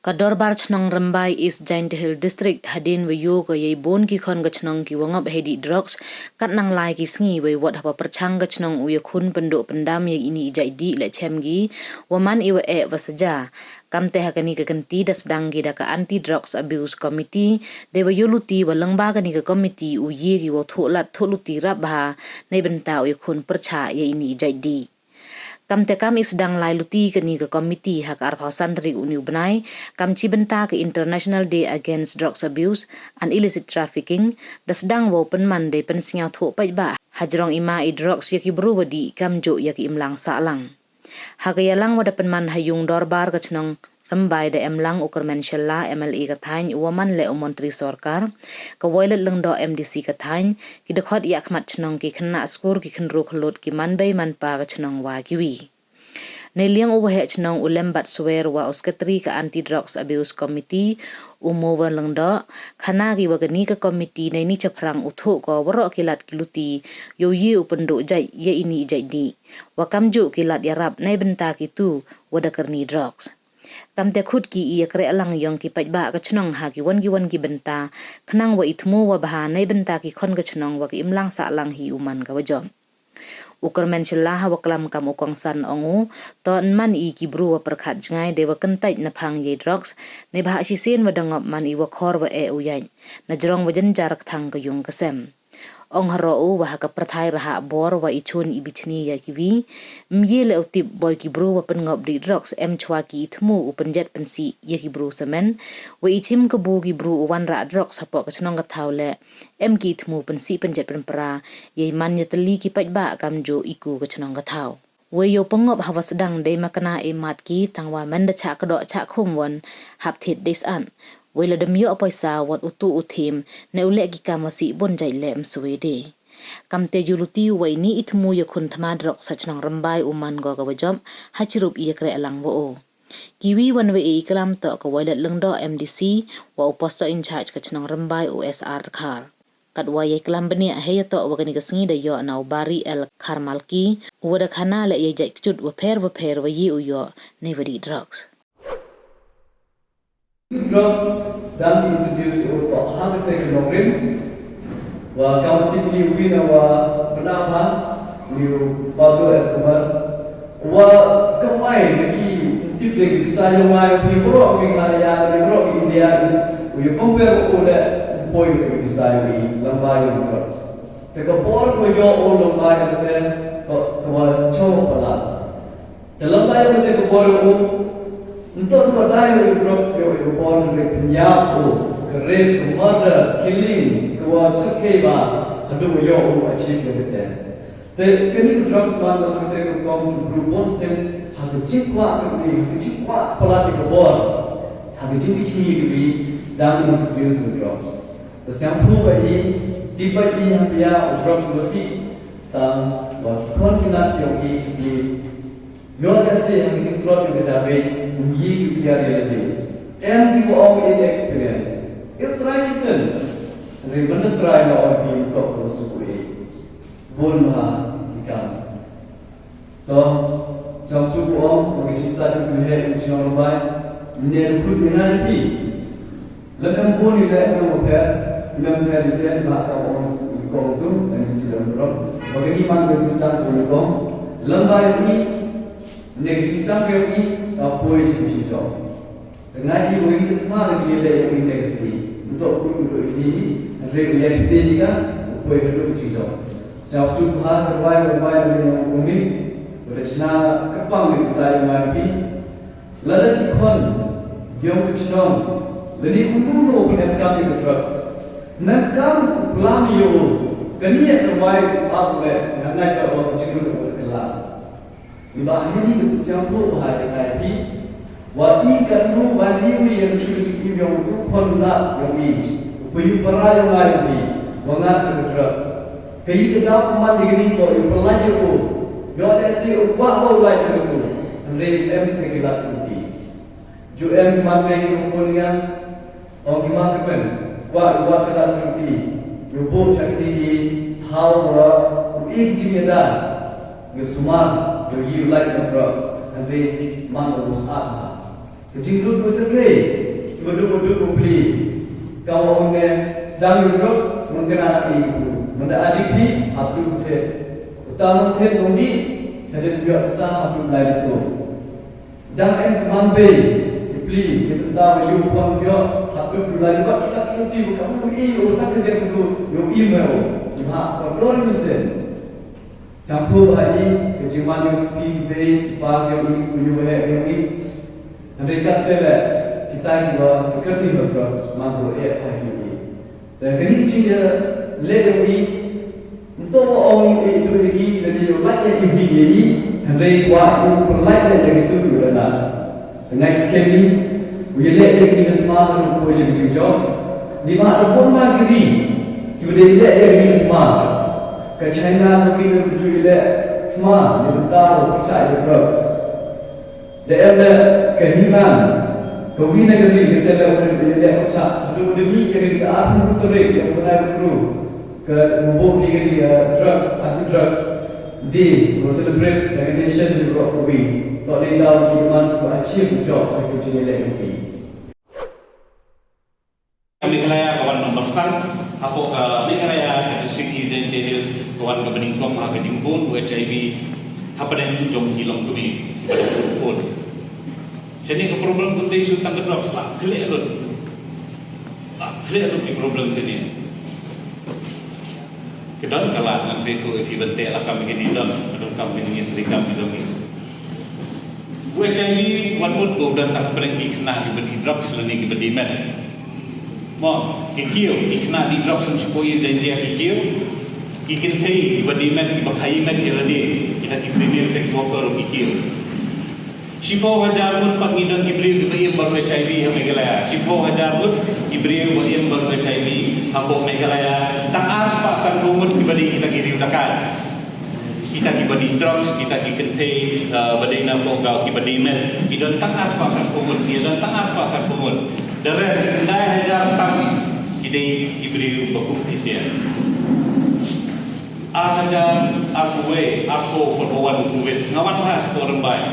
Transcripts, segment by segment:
Kador bar chnong Rambai East Giant Hill District hadin we yo ko ye bon ki khon ga chnong ki wangap hedi drugs kat nang lai ki sngi we wat hapa perchang ga chnong uye khun penduk pendam ye ini ijai di le chemgi waman iwe wasaja kamte hakani ka ganti das dangi da ka anti drugs abuse committee de we yuluti walang ba kani ka committee uye ki wo tholat tholuti rap ba nei benta uye khun percha ye ini ijai di kamte kami sedang lai luti ke ni ke komiti hak arphau santri uni ubnai kamci benta ke International Day Against Drugs Abuse and Illicit Trafficking da sedang wo penman de pensiau tho pai ba hajrong ima I drugs yaki berubadi kamjo yaki imlang salang hakayalang wada penman hayung dorbar ke chnong Rambai da emlang ukur mensyalla MLA kathain waman le umontri sorkar ka woilet lengdo MDC kathain ki dekhot yak mat chnong ki khna skor ki khnro khlot ki manbai manpa ka chnong wa kiwi neliang uwahe chnong ulembat swear wa uskatri ka anti drugs abuse committee umowa lengdo khana ki wagani ka committee nei ni chaprang utho ko waro kilat kiluti yo ye upendo jai ye ini jai di wa kamju kilat yarap nei benta ki tu wada karni drugs kamte khut ki iya kre alang yong ki pajba ka chnong ha ki wan ki benta khnang wa ithmu wa baha nei benta ki khon ka chnong wa ki imlang sa lang hi uman ka wajom ukur mensyalla ha wa klam kam ukong san ongu to man I ki bru wa perkhat jngai de wa kentai na phang ye drugs ne bha si sen wa dangop man I wa khor wa uyai na jrong wa jen jarak thang ka yung kasem ong haro wa ka prathai raha bor wa ichun ibichni ya kiwi mye le utip boy ki bro wa pengop di drugs em chwa ki thmu upenjet pensi ya ki bro semen wa ichim ka bu ki bro wan ra drugs hapo ka chnong ka thaule em ki thmu pensi penjet penpra ye man ya teli ki pajba kamjo iku ka chnong ka thaw we yo pengop hawa sedang de makana e mat ki tangwa menda cha ka do cha khum won hap thit dis an wala demyo apoisa wat utu uthim ne ule ki kamasi bonjai lem suwede kamte yuluti wai ni ithmu ya khun thama drok sachnang Rambai uman go ga wajom hachirup iya kre alang wo kiwi wanwe e kalam to ka wala lengdo MDC wa uposto in charge ka chnang Rambai OSR khar kadwa ye kalam bani he to wa gani ka sngi da yo na bari el kharmalki wada khana le ye jai chut wa pher wa yi uyo nevadi drugs Drugs sedang diintroduce untuk harga kilogram. Wa kaunting ni wina wa berapa ni Pablo Escobar. Wa kemai lagi tip lagi bisa yang mai di Euro, di Malaysia, di Euro, India. We compare oleh point lagi bisa di lambai drugs. Tekapor ko yo all lambai betul kawal coba pelan. Dalam lambai betul tekapor ko untuk mendaya drugs ke upon penyap rape, murder, killing, kewa cekeba, hadu yo achieve betul. Te kini drugs mana kita ko kom berubah sen hadu cikwa kini hadu cikwa pelat kebor hadu cikwi kini sedang introduce drugs. Tersiampu bagi tiba yang dia drugs bersih tang kon kinat yogi di yo kasi yang cikwa kita cabai ye biar lebih and give all in experience you try season remember try now be to sukui bon ha ikam to so suku om bagi start to head in Rambai ne ku dinai pi lakam bon ila ang per lam per den ba ka om ko tu dan silam ro bagi man bagi start to ko lambai ni ne start ke ni apoio cincin. Tengah ini bagi kita semua ada jiwa yang indeks untuk ini regular kita ni kan apoio itu cincin. Saya suka berbaik dengan kami bercina kepang kita yang mati. Lalu ikon yang bercina lalu kuno penekan di drugs. Nakam pelami yo kami yang terbaik apa yang naik ke waktu cincin berkelah. Iba ini siapa bahaya kaji, wajib kerana wajib yang diuji yang tu kondak yang ini, payupara yang lain ini, wangat drugs. Kaji kedap mati ini tu, yang pelajar tu, yang esi ubah bau lain tu, rape terkilat nanti. Jo mati mikrofonnya, orang gimana kan, wah kelat nanti, yubo cakap tahu bahwa ini dah, you smart. You like the drugs and they man was up. Kejing dulu sekali, berdua beli. Kau orang sedang drugs mungkin anak ibu, menda adik ni apa tu? Utama tu nunggi, ada biasa apa lain tu. Dan yang mampu beli, kita tahu you pun dia apa lain buat kita nanti bukan kamu otak dia dulu, you email, cuma kalau mesin. Sampai hari kejiman yang pilih, pagi yang ini, yang ini, mereka terlihat kita juga kerja berproses mampu hari ini. Dan kini kita lihat ini untuk orang itu lagi dari lagi yang ini, mereka buat berlainan lagi itu juga. Next kali, we lihat lagi kita mahu berproses juga. Di mana pun magri, kita lihat lagi kita ke China mungkin berjudi cuma dibentar percaya drugs. Daerah kehiman, kewina kami kita lakukan belajar percaya. Lalu demi yang kita akan berterik yang benar perlu ke membuat drugs, anti drugs di celebrate recognition di Rock Kobe. Tak ada kehiman untuk achieve job yang kita lagi. Kami kelaya kawan nomor 1 ako ka may kelaya district agent details kawan ka beningkom ha kejingkun HIV hapaden jom hilong kami pada phone. Jadi ke problem pun isu tang drugs lah clear lut. Clear lut di problem sini. Kedon kala nang se ko ibente lah kami gini dan kedon kami ni trikam kami. HIV wan mut go dan tak pergi kena ibedi drugs lani ibedi med. Mo ikiu ikna di drugs ng supoi zenjia ikiu ikin thei ibadimen ibakhayimen ilani kita ki female sex worker ikiu Shipo hajar mut pangidon ibriu ibayim baru HIV Meghalaya Shipo hajar mut ibriu ibayim baru HIV hambo Meghalaya taas pasan bumut ibadi kita kiri udakan kita ibadi drugs kita ikin thei badina pogau ibadimen idon taas pasan bumut idon taas pasan bumut the rest ndai hajar tam idei ibriu baku isia hajar aku we aku perbuan kuwet ngawan has orang baik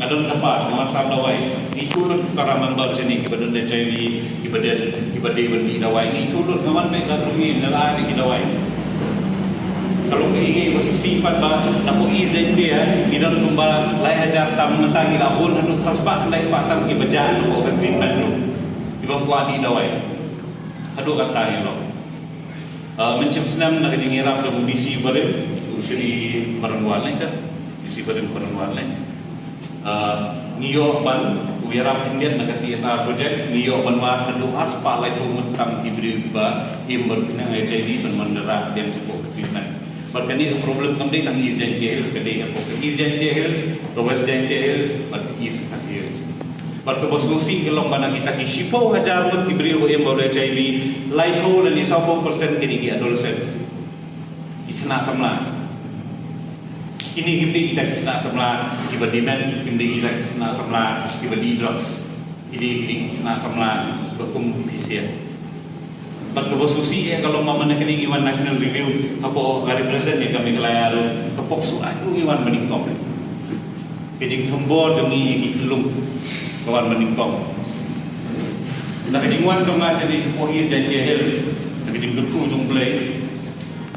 adon apa ngawan sam dawai iculun karaman bar sini kibadan HIV ibade bani dawai ni iculun ngawan me gadrungi nala ni dawai kalau ingin bersifat bah napo izin dia idon tumba lai hajar tam mentangi labun hanu transpak ndai sepatang ki bejan napo treatment lu ibang kuat di dawai adu kata ni lo mencim senam nak jingiram ke bisi beren usiri perenwal lain sah bisi beren perenwal lain niyo ban uyaram indian nak CSR project niyo ban wa adu ars pa lai pumut tam ibri ba imber kena HIV ban mandera yang cukup treatment berkani problem kami tang East Jantia Hills kedai apa East Jantia Hills ke West Jantia Hills atau East Kasir berkebesusi kelong bana kita ki Shipo hajar mut ibri ko em baru HIV life hole ni 10% kini di adolescent ikna samla ini gimdi kita kena samla ibadimen gimdi kita kena samla ibadi drugs ini kena samla bekum fisia berkebesusi kalau mama nak kini iwan national review apa represent ni kami kelayaru kepoksu aku iwan meningkom kejing tombor demi iklum kawan meningkong. Nak kejingwan kau ngasih di Sepohir Jantia Hills, nak kejing getu jumplay.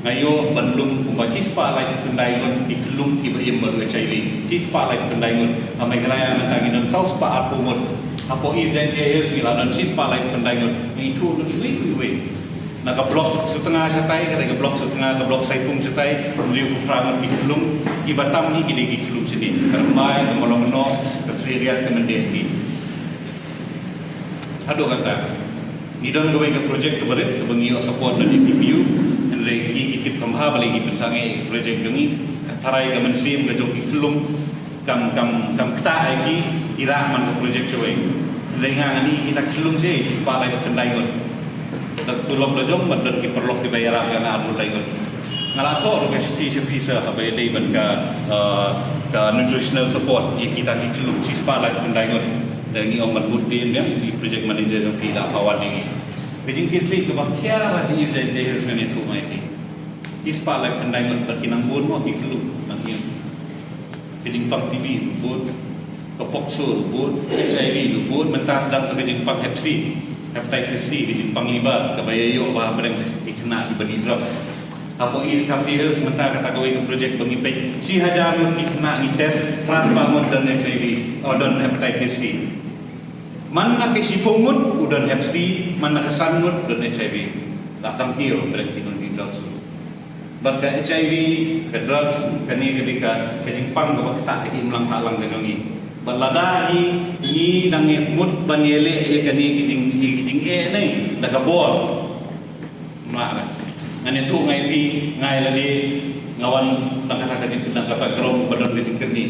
Ngayo bandung umpasi spa lagi kendaiun iklum ibayim baru HIV. Si spa lagi kendaiun, amai kelaya mentangin dan saus spa arpumut. Apo is Jantia Hills mila dan si spa lagi kendaiun. Itu lu iwe. Nak blok setengah setai, kata blok setengah ke blok saipung setai, beliau kurangan iklum ibatam ni gini iklum sini. Kermai, kemolong ke Tririat, ke Mendeti. Aduh kata, ni dalam gawe ke projek keberit, kebengi support dari CPU, dan lagi itip kemha lagi pensangai projek jungi, tarai ke mensim ke jok iklum, kam kita lagi iraman ke projek cuy. Dengan ini kita iklum je, si sepakai kesendaingan. Tak tulok lejong, badan ki perlu dibayar yang adu laingan. Ngalato ro ke station visa habai dei ban ka nutritional support kita iklum si sepakai kesendaingan. Dan ini orang berdiri dia di project manager yang tidak awal ini. Bijing kita ke bahagia lah di East Jantia Hills ni tu mai ni. Ispa lagi pendai ngot berkinang bun mau iklu nanti. Bijing pang TV bun. kepoksul bun HIV bun mentas sedang sekejeng pang Hep C hepatitis C kejeng pang iba kabayayo bah bereng ikna ibadi drug apo is kasih sementara kata kau ke projek bengipai si hajarun ikna ni tes transbangun dan HIV dan hepatitis C mana ke si pungut udan Hep C mana ke sangut dan HIV tak samkio bereng di drugs barga HIV ke drugs kani ketika kejeng pang ke tak iki melang salang ke jongi baladahi ni nang mut banyele e kani kijing ni daga bol mara ngani tu ngai pi ngai ladi ngawan tangkara kajing nak dapat kerom badan kijing kerni